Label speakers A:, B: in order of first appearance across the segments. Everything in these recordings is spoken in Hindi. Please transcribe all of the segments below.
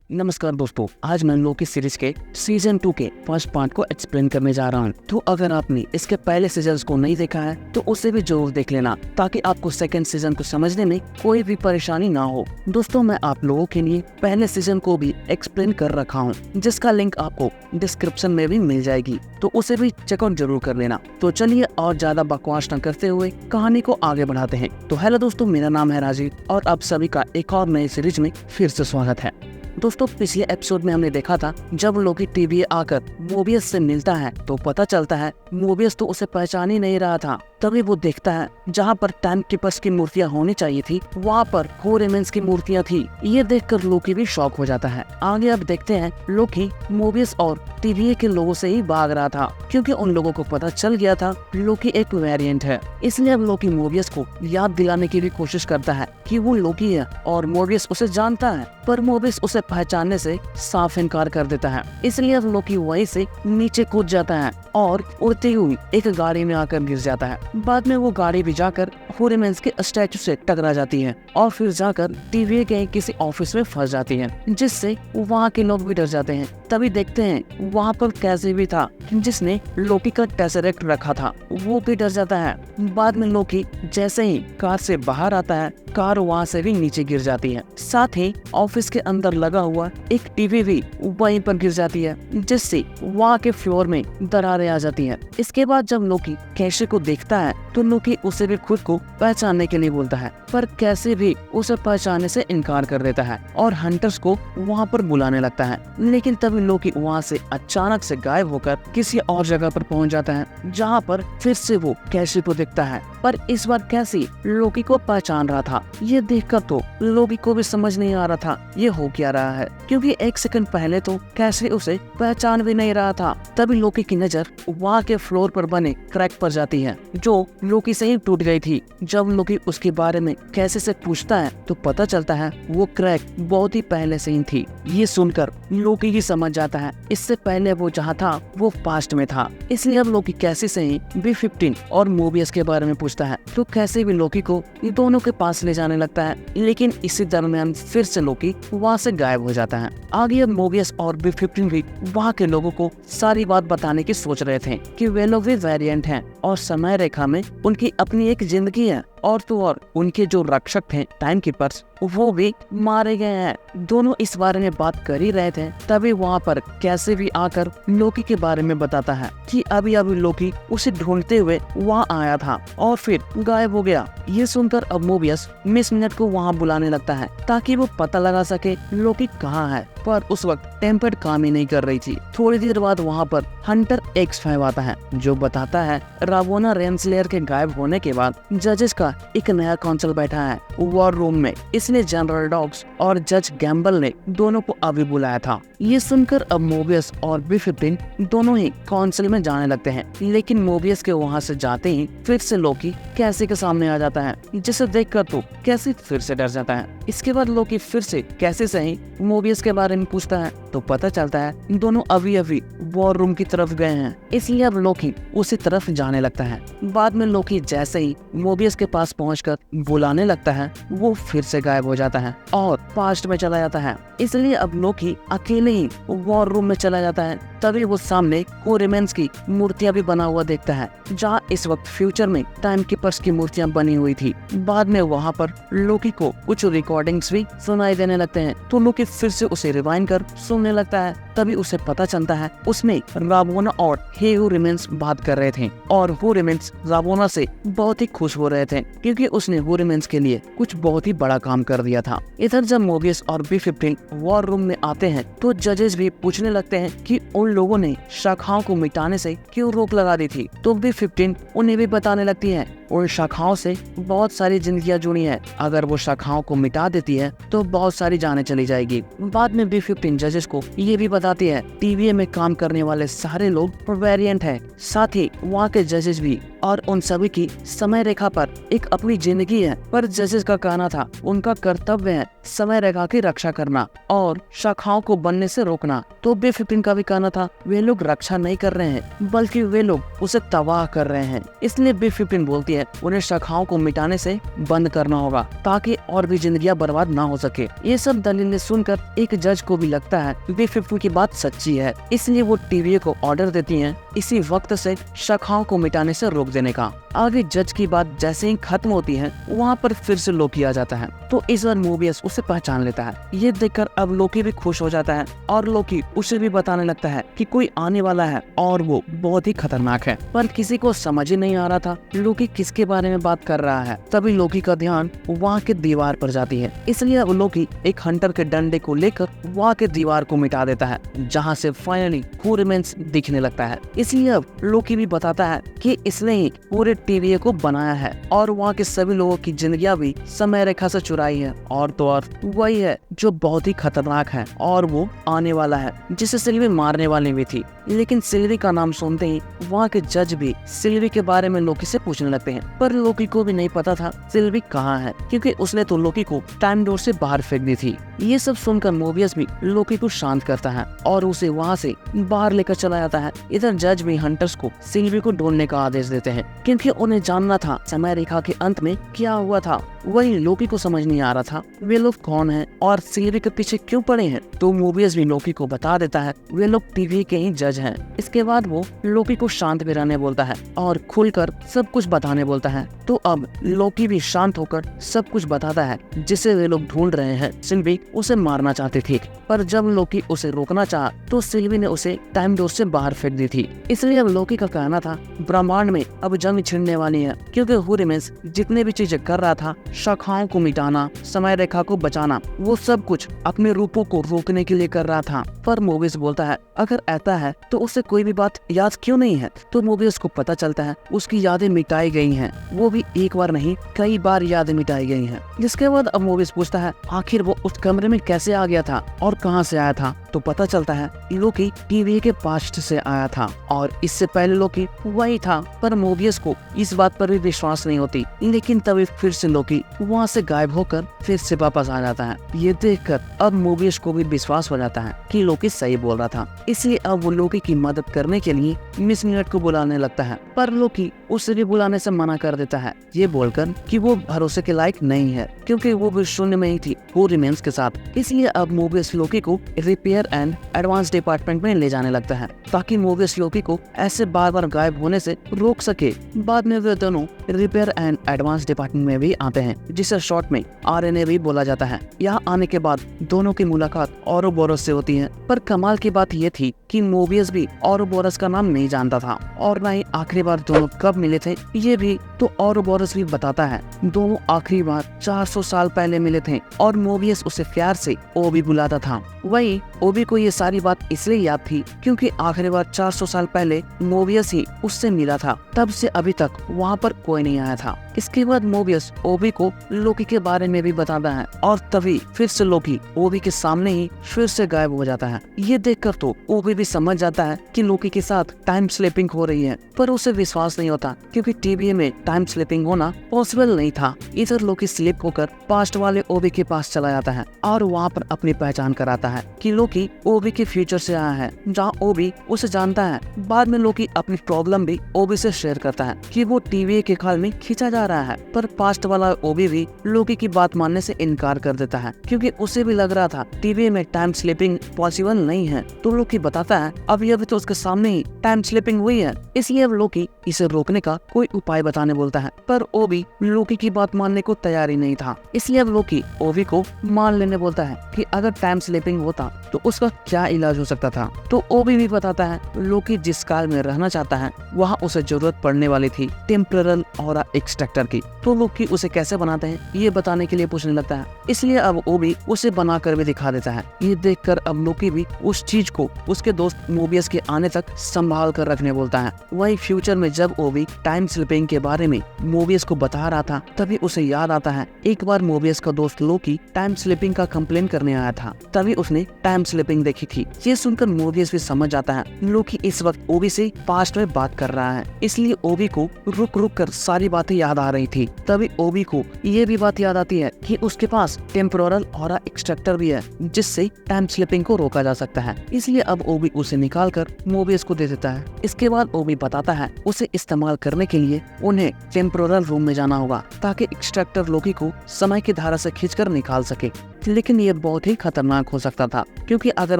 A: नमस्कार दोस्तों, आज मैं लोकी सीरीज के सीजन 2 के फर्स्ट पार्ट को एक्सप्लेन करने जा रहा हूँ। तो अगर आपने इसके पहले सीजन्स को नहीं देखा है तो उसे भी जरूर देख लेना, ताकि आपको सेकंड सीजन को समझने में कोई भी परेशानी ना हो। दोस्तों, मैं आप लोगों के लिए पहले सीजन को भी एक्सप्लेन कर रखा हूँ, जिसका लिंक आपको डिस्क्रिप्शन में भी मिल जाएगी, तो उसे भी चेकआउट जरूर कर लेना। तो चलिए और ज्यादा बकवास न करते हुए कहानी को आगे बढ़ाते हैं। तो हेलो दोस्तों, मेरा नाम है राजीव और आप सभी का एक और नए सीरीज में फिर से स्वागत है। दोस्तों, पिछले एपिसोड में हमने देखा था जब लोकी टीवी आकर मोबियस से मिलता है तो पता चलता है मोबियस तो उसे पहचान ही नहीं रहा था। तभी वो देखता है जहाँ पर टाइम कीपर्स की मूर्तियाँ होनी चाहिए थी, वहाँ पर होरेमेंस की मूर्तियाँ थी। ये देखकर लोकी भी शॉक हो जाता है। आगे अब देखते हैं लोकी मोबियस और टीवीए के लोगों से ही भाग रहा था, क्योंकि उन लोगों को पता चल गया था लोकी एक वेरिएंट है। इसलिए अब लोकी मोबियस को याद दिलाने की भी कोशिश करता है कि वो लोकी है और मोबियस उसे जानता है, पर मोबियस उसे पहचानने से साफ इनकार कर देता है। इसलिए अब लोकी वहीं से नीचे कूद जाता है और उड़ती हुई एक गाड़ी में आकर गिर जाता है। बाद में वो गाड़ी भी जाकर होरेमेंस के स्टैचू से टकरा जाती है और फिर जाकर टीवी के किसी ऑफिस में फंस जाती है, जिससे वहाँ के लोग भी डर जाते हैं। तभी देखते हैं वहाँ पर कैसे भी था जिसने लोकी का टेसरेक्ट रखा था, वो भी डर जाता है। बाद में लोकी जैसे ही कार से बाहर आता है, कार वहाँ से भी नीचे गिर जाती है। साथ ही ऑफिस के अंदर लगा हुआ एक टीवी भी वहीं पर गिर जाती है, जिससे वहाँ के फ्लोर में दरारें आ जाती हैं। इसके बाद जब लोकी कैसे को देखता है तो लोकी उसे भी खुद को पहचानने के लिए बोलता है, पर कैसे भी उसे पहचानने से इनकार कर देता है और हंटर्स को वहाँ पर बुलाने लगता है। लेकिन तभी लोकी वहाँ से अचानक से गायब होकर किसी और जगह पर पहुँच जाता है, जहाँ पर फिर से वो कैसे को देखता है, पर इस बार कैसी लोकी को पहचान रहा था। ये देखकर तो लोकी को भी समझ नहीं आ रहा था ये हो क्या रहा है, क्योंकि एक सेकंड पहले तो कैसे उसे पहचान भी नहीं रहा था। तभी लोकी की नजर वहाँ के फ्लोर पर बने क्रैक पर जाती है, जो लोकी से ही टूट गई थी। जब लोकी उसके बारे में कैसे से पूछता है तो पता चलता है वो क्रैक बहुत ही पहले से ही थी। ये सुनकर लोकी की समझ जाता है इससे पहले वो जहाँ था वो पास्ट में था। इसलिए अब लोकी कैसे से ही B-15 और मोबियस के बारे में पूछता है, तो कैसे भी लोकी को दोनों के पास ले जाने लगता है। लेकिन इसी दरमियान फिर से लोकी वहाँ से गायब हो जाता है। आगे अब मोबियस और B-15 भी वहाँ के लोगों को सारी बात बताने की सोच रहे थे कि वे लोग भी वेरिएंट हैं और समय रेखा में उनकी अपनी एक जिंदगी है, और तो और उनके जो रक्षक थे टाइम कीपर्स वो भी मारे गए हैं। दोनों इस बारे में बात कर ही रहे थे, तभी वहाँ पर कैसे भी आकर लोकी के बारे में बताता है कि अभी अभी लोकी उसे ढूंढते हुए वहाँ आया था और फिर गायब हो गया। ये सुनकर अब मोबियस मिस मिनट को वहाँ बुलाने लगता है ताकि वो पता लगा सके लोकी कहाँ है, पर उस वक्त टेम्पर्ड काम ही नहीं कर रही थी। थोड़ी देर बाद वहाँ पर हंटर X5 आता है, जो बताता है रावोना रेंसलेयर के गायब होने के बाद जजेस का एक नया काउंसिल बैठा है वॉर रूम में। इसने जनरल डॉग्स और जज गैम्बल ने दोनों को अभी बुलाया था। ये सुनकर अब मोबियस और B-15 दोनों ही काउंसिल में जाने लगते हैं, लेकिन मोबियस के वहाँ से जाते ही फिर से लोकी कैसी के सामने आ जाता है, जिसे देखकर तो कैसी फिर से डर जाता है। इसके बाद लोकी फिर से कैसे से ही मोबियस के बारे में पूछता है तो पता चलता है दोनों अभी अभी वॉर रूम की तरफ गए हैं। इसलिए अब लोकी उसी तरफ जाने लगता है। बाद में लोकी जैसे ही मोबियस के पास पहुंचकर बुलाने लगता है वो फिर से गायब हो जाता है और पास्ट में चला जाता है। इसलिए अब लोकी अकेले ही वॉर रूम में चला जाता है। तभी वो सामने होरेमेंस की मूर्तियां भी बना हुआ देखता है, जहाँ इस वक्त फ्यूचर में टाइम कीपर्स की मूर्तियां बनी हुई थी। बाद में वहाँ पर लोकी को कुछ रिकॉर्डिंग्स भी सुनाई देने लगते हैं, तो लोकी फिर से उसे रिवाइंड कर सुनने लगता है। तभी उसे पता चलता है उसमें रावोना और होरेमेंस बात कर रहे थे और होरेमेंस रावोना से बहुत ही खुश हो रहे थे, क्योंकि उसने होरेमेंस के लिए कुछ बहुत ही बड़ा काम कर दिया था। इधर जब मोबियस और B-15 वॉर रूम में आते हैं तो जजेस भी पूछने लगते हैं कि उन लोगों ने शाखाओं को मिटाने से क्यों रोक लगा दी थी। तो B-15 उन्हें भी बताने लगती है उन शाखाओं से बहुत सारी जिंदगियां जुड़ी हैं, अगर वो शाखाओं को मिटा देती है तो बहुत सारी जानें चली जाएगी। बाद में B-15 जजेस को ये भी बताती है टीवीए में काम करने वाले सारे लोग वेरिएंट है। साथ ही वहाँ के जजेस भी और उन सभी की समय रेखा पर एक अपनी जिंदगी है। पर जजेस का कहना था उनका कर्तव्य है समय रेखा की रक्षा करना और शाखाओं को बनने से रोकना। तो B15 का भी कहना था वे लोग रक्षा नहीं कर रहे हैं बल्कि वे लोग उसे तबाह कर रहे हैं। इसलिए B15 बोलती है उन्हें शाखाओं को मिटाने से बंद करना होगा ताकि और भी जिंदगियां बर्बाद ना हो सके। ये सब दलीलें सुनकर एक जज को भी लगता है B15 की बात सच्ची है, इसलिए वो TVA को ऑर्डर देती हैं इसी वक्त से शाखाओं को मिटाने से रोक देने का। आगे जज की बात जैसे ही खत्म होती है वहाँ पर फिर से लोकी आ जाता है। तो इस बार मोबियस उसे पहचान लेता है। ये देखकर अब लोकी भी खुश हो जाता है और लोकी उसे भी बताने लगता है कि कोई आने वाला है और वो बहुत ही खतरनाक है। पर किसी को समझ ही नहीं आ रहा था लोकी किसके बारे में बात कर रहा है। तभी लोकी का ध्यान वहाँ के दीवार पर जाती है, इसलिए अब लोकी एक हंटर के डंडे को लेकर वहाँ के दीवार को मिटा देता है जहाँ से फाइनली हू रिमेन्स दिखने लगता है। इसलिए अब लोकी भी बताता है कि इसने ही पूरे TVA को बनाया है और वहाँ के सभी लोगों की जिंदगियां भी समय रेखा से चुराई है और तो और वही है जो बहुत ही खतरनाक है और वो आने वाला है जिसे सिल्वी मारने वाली भी थी। लेकिन सिल्वी का नाम सुनते ही वहाँ के जज भी सिल्वी के बारे में लोकी से पूछने लगते हैं। पर लोकी को भी नहीं पता था सिल्वी कहाँ है क्योंकि उसने तो लोकी को टाइम डोर से बाहर फेंक दी थी। ये सब सुनकर मोबियस भी लोकी को शांत करता है और उसे वहाँ से बाहर लेकर चला जाता है। इधर जज भी हंटर्स को सिल्वी को ढूंढने का आदेश देते हैं क्योंकि उन्हें जानना था समय रेखा के अंत में क्या हुआ था। वही लोकी को समझ नहीं आ रहा था वे लोग कौन हैं और सिल्वी के पीछे क्यों पड़े हैं। तो मोबियस भी लोकी को बता देता है वे लोग TVA के ही जज हैं। इसके बाद वो लोकी को शांत भी रहने बोलता है और खुलकर सब कुछ बताने बोलता है। तो अब लोकी भी शांत होकर सब कुछ बताता है जिसे वे लोग ढूंढ रहे हैं। सिल्वी उसे मारना चाहती थी पर जब लोकी उसे रोकना चाहा तो सिल्वी ने उसे टाइम डोर से बाहर फेंक दी थी। इसलिए अब लोकी का कहना था ब्रह्मांड में अब जंग छिड़ने वाली है क्योंकि हू रिमेन्स जितने भी चीजें कर रहा था शाखाओं को मिटाना, समय रेखा को बचाना, वो सब कुछ अपने रूपों को रोकने के लिए कर रहा था। पर मोबियस बोलता है अगर ऐसा है तो उसे कोई भी बात याद क्यों नहीं है। तो मोबियस को पता चलता है उसकी यादें मिटाई गई हैं, वो भी एक बार नहीं कई बार यादें मिटाई गई हैं। जिसके बाद अब मोबियस पूछता है आखिर वो उस कमरे में कैसे आ गया था और कहां से आया था। तो पता चलता है लोकी TVA के पास्ट से आया था और इससे पहले लोकी वही था। पर मोबियस को इस बात पर भी विश्वास नहीं होती। लेकिन तभी फिर से लोकी वहाँ से गायब होकर फिर से वापस आ जाता है। ये देखकर अब मोबियस को भी विश्वास हो जाता है कि लोकी सही बोल रहा था। इसलिए अब वो लोकी की मदद करने के लिए मिस मिनट को बुलाने लगता है। पर लोकी उसे भी बुलाने से मना कर देता है ये बोलकर कि वो भरोसे के लायक नहीं है क्योंकि वो भी शून्य में ही थी हू रिमेन्स के साथ। इसलिए अब मोबियस लोकी को रिपेयर एंड एडवांस डिपार्टमेंट में ले जाने लगता है ताकि मोबियस लोकी को ऐसे बार बार गायब होने से रोक सके। बाद में वे दोनों रिपेयर एंड एडवांस डिपार्टमेंट में भी आते हैं जिसे शॉर्ट में RNA भी बोला जाता है। यहाँ आने के बाद दोनों की मुलाकात औरोबोरस से होती है। पर कमाल की बात ये थी कि मोबियस भी औरोबोरस का नाम नहीं जानता था और न ही आखिरी बार दोनों कब मिले थे ये भी। तो औरोबोरस भी बताता है दोनों आखिरी बार 400 साल पहले मिले थे और मोबियस उसे प्यार से ओबी बुलाता था। वही ओबी को ये सारी बात इसलिए याद थी क्योंकि आखिरी बार 400 साल पहले मोबियस ही उससे मिला था, तब से अभी तक वहाँ पर कोई नहीं आया था। इसके बाद मोबियस ओबी को लोकी के बारे में भी बताता है और तभी फिर से लोकी ओबी के सामने ही फिर से गायब हो जाता है। ये देखकर तो ओबी भी समझ जाता है कि लोकी के साथ टाइम स्लिपिंग हो रही है, पर उसे विश्वास नहीं होता क्योंकि TVA में टाइम स्लिपिंग होना पॉसिबल नहीं था। इधर लोकी स्लिप होकर पास्ट वाले ओबी के पास चला जाता है और वहाँ पर अपनी पहचान कराता है कि लोकी ओबी के फ्यूचर से आया है, जहाँ ओबी उसे जानता है। बाद में लोकी अपनी प्रॉब्लम भी ओबी से शेयर करता है कि वो TVA के काल में खींचा जा रहा है। पर पास्ट वाला ओबी भी लोकी की बात मानने से इनकार कर देता है क्योंकि उसे भी लग रहा था TVA में टाइम स्लिपिंग पॉसिबल नहीं है। तो लोकी बताता है अभी तो उसके सामने ही टाइम स्लिपिंग हुई है, इसलिए अब लोकी इसे रोकने का कोई उपाय बताने बोलता है। पर ओबी लोकी की बात मानने को तैयार ही नहीं था, इसलिए अब लोकी ओबी को मान लेने बोलता है कि अगर टाइम स्लिपिंग होता तो उसका क्या इलाज हो सकता था। तो ओबी भी बताता है लोकी जिस काल में रहना चाहता है वहाँ उसे जरूरत पड़ने वाली थी टेम्परल ऑरा एक्सट्रैक्टर एक्सट्रैक्टर की। तो लोकी उसे कैसे बनाते हैं ये बताने के लिए पूछने लगता है, इसलिए अब ओबी उसे बनाकर भी दिखा देता है। ये देखकर अब लोकी भी उस चीज को उसके दोस्त मोबियस के आने तक संभाल कर रखने बोलता है। वही फ्यूचर में जब ओबी टाइम स्लिपिंग के बारे में मोबियस को बता रहा था, तभी उसे याद आता है एक बार मोबियस का दोस्त लोकी टाइम स्लिपिंग का कंप्लेन करने आया था, तभी उसने टाइम स्लिपिंग देखी थी। ये सुनकर मोबियस भी समझ जाता है लोकी इस वक्त ओबी से पास्ट में बात कर रहा है, इसलिए ओबी को रुक रुक कर सारी बातें याद आ रही थी। तभी ओबी को ये भी बात याद आती है कि उसके पास टेम्पोरल ऑरा एक्सट्रैक्टर भी है, जिससे टाइम स्लिपिंग को रोका जा सकता है। इसलिए अब ओबी उसे निकाल कर मोबियस को दे देता है। इसके बाद ओबी बताता है उसे इस्तेमाल करने के लिए उन्हें टेम्पोरल रूम में जाना होगा, ताकि एक्सट्रैक्टर लोकी को समय की धारा से खींचकर निकाल सके। लेकिन ये बहुत ही खतरनाक हो सकता था, क्योंकि अगर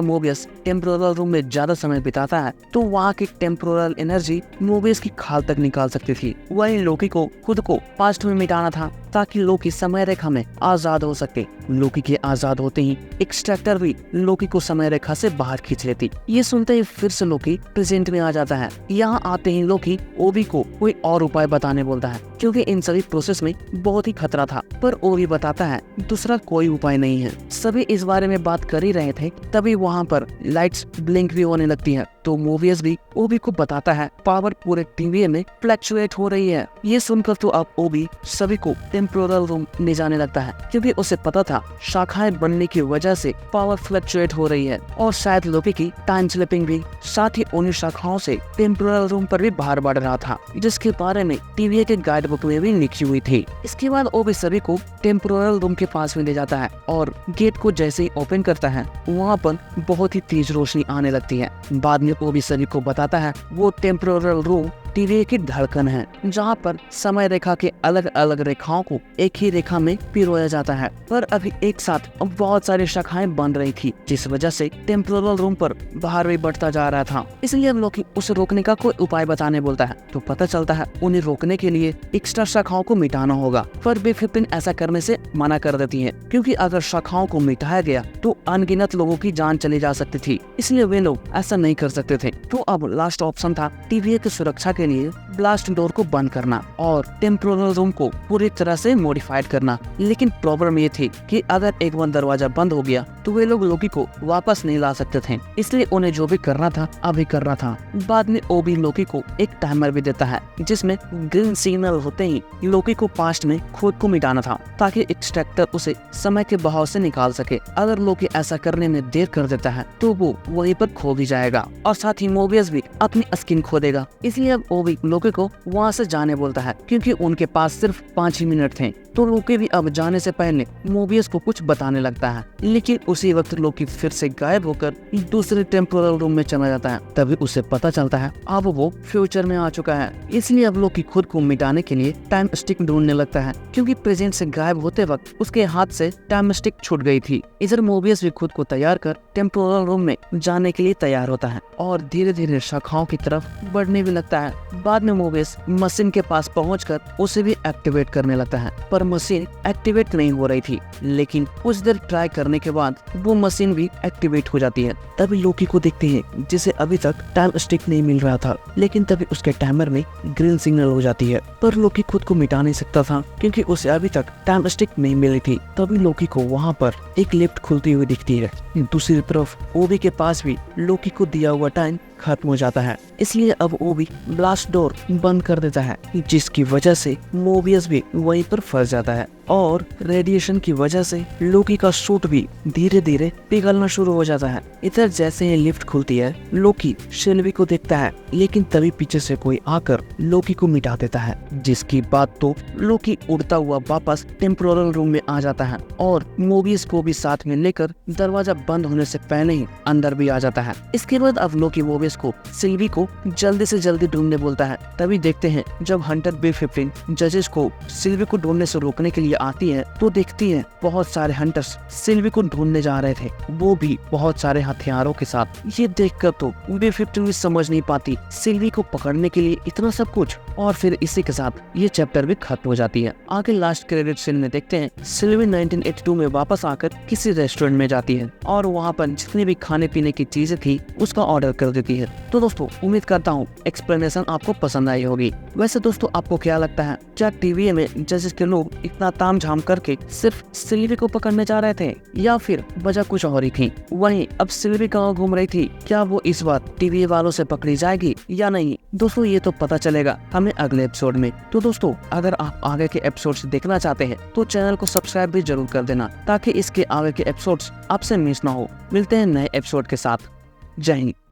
A: मोबियस टेम्पोरल रूम में ज्यादा समय बिताता है तो वहाँ की टेम्पोरल एनर्जी मोबियस की खाल तक निकाल सकती थी। वही लोकी को खुद को पास्ट में मिटाना था, ताकि लोकी समय रेखा में आजाद हो सके। लोकी के आजाद होते ही एक्सट्रैक्टर भी लोकी को समय रेखा से बाहर खींच लेती। ये सुनते ही फिर से लोकी प्रेजेंट में आ जाता है। यहाँ आते ही लोकी ओबी को कोई और उपाय बताने बोलता है, क्योंकि इन सभी प्रोसेस में बहुत ही खतरा था। पर ओबी बताता है दूसरा कोई उपाय नहीं है। सभी इस बारे में बात कर ही रहे थे, तभी वहाँ पर लाइट्स ब्लिंक भी होने लगती है। तो मोबियस भी ओबी को बताता है पावर पूरे टीवी में फ्लक्चुएट हो रही है। ये सुनकर तो अब ओबी सभी को टेम्पोरल रूम ले जाने लगता है, क्योंकि उसे पता था शाखाएं बनने की वजह से पावर फ्लक्चुएट हो रही है, और शायद लोकी की टाइम स्लिपिंग भी साथ ही उन्हीं शाखाओं से टेम्पोरल रूम पर भी बाहर बढ़ रहा था, जिसके बारे में टीवी के गाइड बुक में भी लिखी हुई थी। इसके बाद ओबी सभी को टेम्पोरल रूम के पास में ले जाता है, और गेट को जैसे ही ओपन करता है वहाँ पर बहुत ही तेज रोशनी आने लगती है। बाद में ओबी सभी को बताता है वो टेम्पोरल रूम टीवी की धड़कन है, जहाँ पर समय रेखा के अलग अलग रेखाओं को एक ही रेखा में पिरोया जाता है। पर अभी एक साथ बहुत सारी शाखाएं बन रही थी, जिस वजह से टेम्पोरल रूम पर बाहर भी बढ़ता जा रहा था। इसलिए अब लोकी उसे रोकने का कोई उपाय बताने बोलता है, तो पता चलता है उन्हें रोकने के लिए एक्स्ट्रा शाखाओं को मिटाना होगा। पर बी-15 ऐसा करने से मना कर देती है, क्योंकि अगर शाखाओं को मिटाया गया तो अनगिनत लोगों की जान चली जा सकती थी, इसलिए वे लोग ऐसा नहीं कर सकते थे। तो अब लास्ट ऑप्शन था टीवी की सुरक्षा के लिए ब्लास्ट डोर को बंद करना और टेम्पोरल रूम को पूरी तरह से मॉडिफाइड करना। लेकिन प्रॉब्लम ये थी कि अगर एक बार दरवाजा बंद हो गया तो वे लोग लोकी को वापस नहीं ला सकते थे, इसलिए उन्हें जो भी करना था अभी करना था। बाद में ओबी लोकी को एक टाइमर भी देता है, जिसमें ग्रीन सिग्नल होते ही लोकी को पास्ट में खुद को मिटाना था, ताकि एक्सट्रैक्टर उसे समय के बहाव से निकाल सके। अगर लोकी ऐसा करने में देर कर देता है तो वो वहीं पर खो भी जाएगा, और साथ ही मोबियस भी अपनी स्किन खो देगा। इसलिए अब ओबी लोकी को वहाँ से जाने बोलता है, क्योंकि उनके पास सिर्फ 5 ही मिनट थे। तो लोकी भी अब जाने से पहले मोबियस को कुछ बताने लगता है, लेकिन उसी वक्त लोकी फिर से गायब होकर दूसरे टेम्पोरल रूम में चला जाता है। तभी उसे पता चलता है अब वो फ्यूचर में आ चुका है। इसलिए अब लोकी खुद को मिटाने के लिए टाइम स्टिक ढूंढने लगता है, क्योंकि प्रेजेंट से गायब होते वक्त उसके हाथ से टाइम स्टिक छूट गई थी। इधर मोबियस भी खुद को तैयार कर टेम्पोरल रूम में जाने के लिए तैयार होता है, और धीरे धीरे शाखाओं की तरफ बढ़ने भी लगता है। बाद में मोबियस मशीन के पास पहुंचकर उसे भी एक्टिवेट करने लगता है, पर मशीन एक्टिवेट नहीं हो रही थी। लेकिन कुछ देर ट्राई करने के बाद वो मशीन भी एक्टिवेट हो जाती है। तभी लोकी को देखते हैं जिसे अभी तक टाइम स्टिक नहीं मिल रहा था, लेकिन तभी उसके टाइमर में ग्रीन सिग्नल हो जाती है। पर लोकी खुद को मिटा नहीं सकता था, क्योंकि उसे अभी तक टाइम स्टिक नहीं मिली थी। तभी लोकी को वहाँ पर एक लिफ्ट खुलती हुई दिखती है। दूसरी तरफ ओबी के पास भी लोकी को दिया हुआ टाइम खत्म हो जाता है, इसलिए अब ओबी ब्लास्ट डोर बंद कर देता है, जिसकी वजह से मोबियस भी वहीं पर फंस जाता है, और रेडिएशन की वजह से लोकी का सूट भी धीरे धीरे पिघलना शुरू हो जाता है। इधर जैसे ही लिफ्ट खुलती है लोकी शेल्वी को देखता है, लेकिन तभी पीछे से कोई आकर लोकी को मिटा देता है, जिसकी बात तो लोकी उड़ता हुआ वापस टेम्पोरल रूम में आ जाता है, और मोबियस को भी साथ में लेकर दरवाजा बंद होने से पहले ही अंदर भी आ जाता है। इसके बाद अब लोकी मोबियस को सिल्वी को जल्दी से जल्दी ढूंढने बोलता है। तभी देखते हैं जब हंटर बी-15 जजेस को सिल्वी को ढूंढने से रोकने के लिए ये आती है तो देखती है बहुत सारे हंटर्स सिल्वी को ढूंढने जा रहे थे, वो भी बहुत सारे हथियारों के साथ। ये देखकर तो B-52 समझ नहीं पाती सिल्वी को पकड़ने के लिए इतना सब कुछ, और फिर इसी के साथ ये चैप्टर भी खत्म हो जाती है। आगे लास्ट क्रेडिट सीन में देखते हैं सिल्वी 1982 में वापस आकर किसी रेस्टोरेंट में जाती है और वहाँ पर जितनी भी खाने पीने की चीजें थी उसका ऑर्डर कर देती है। तो दोस्तों उम्मीद करता हूँ एक्सप्लेनेशन आपको पसंद आई होगी। वैसे दोस्तों आपको क्या लगता है, क्या टीवीए में जजेस के लोग इतना तामझाम करके सिर्फ सिल्वी को पकड़ने जा रहे थे या फिर वजह कुछ और ही थी? वहीं अब सिल्वी कहाँ घूम रही थी, क्या वो इस बार टीवीए वालों से पकड़ी जाएगी या नहीं? दोस्तों ये तो पता चलेगा हमें अगले एपिसोड में। तो दोस्तों अगर आप आगे के एपिसोड्स देखना चाहते हैं तो चैनल को सब्सक्राइब भी जरूर कर देना ताकि इसके आगे के एपिसोड्स आपसे मिस ना हो। मिलते हैं नए एपिसोड के साथ। जय हिंद।